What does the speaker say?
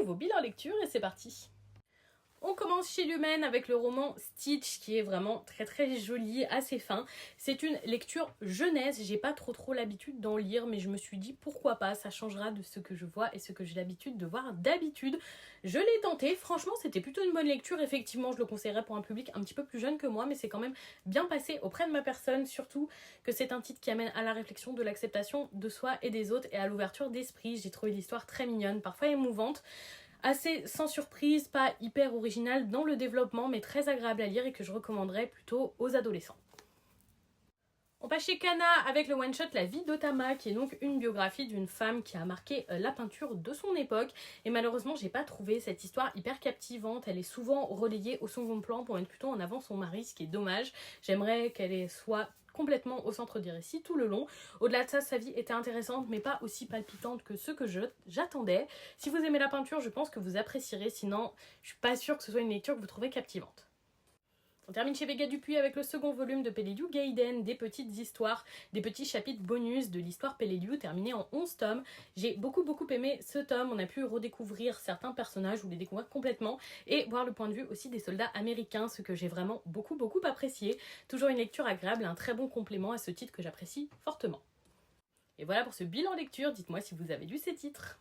nouveau bilan lecture et c'est parti. On commence chez Lumene avec le roman Stitch qui est vraiment très joli, assez fin. C'est une lecture jeunesse, j'ai pas trop l'habitude d'en lire mais je me suis dit pourquoi pas, ça changera de ce que je vois et ce que j'ai l'habitude de voir d'habitude. Je l'ai tenté, franchement c'était plutôt une bonne lecture, effectivement je le conseillerais pour un public un petit peu plus jeune que moi mais c'est quand même bien passé auprès de ma personne, surtout que c'est un titre qui amène à la réflexion de l'acceptation de soi et des autres et à l'ouverture d'esprit. J'ai trouvé l'histoire très mignonne, parfois émouvante. Assez sans surprise, pas hyper original dans le développement, mais très agréable à lire et que je recommanderais plutôt aux adolescents. On passe chez Kana avec le one-shot La vie d'Otama, qui est donc une biographie d'une femme qui a marqué la peinture de son époque. Et malheureusement, j'ai pas trouvé cette histoire hyper captivante. Elle est souvent relayée au second plan pour mettre plutôt en avant son mari, ce qui est dommage. J'aimerais qu'elle soit complètement au centre des récits tout le long. Au-delà de ça, sa vie était intéressante mais pas aussi palpitante que ce que j'attendais. Si vous aimez la peinture, je pense que vous apprécierez, sinon je suis pas sûre que ce soit une lecture que vous trouvez captivante. On termine chez Vega Dupuis avec le second volume de Peleliu Gaiden, des petites histoires, des petits chapitres bonus de l'histoire Peleliu terminé en 11 tomes. J'ai beaucoup aimé ce tome, on a pu redécouvrir certains personnages ou les découvrir complètement et voir le point de vue aussi des soldats américains, ce que j'ai vraiment beaucoup apprécié. Toujours une lecture agréable, un très bon complément à ce titre que j'apprécie fortement. Et voilà pour ce bilan lecture, dites-moi si vous avez lu ces titres.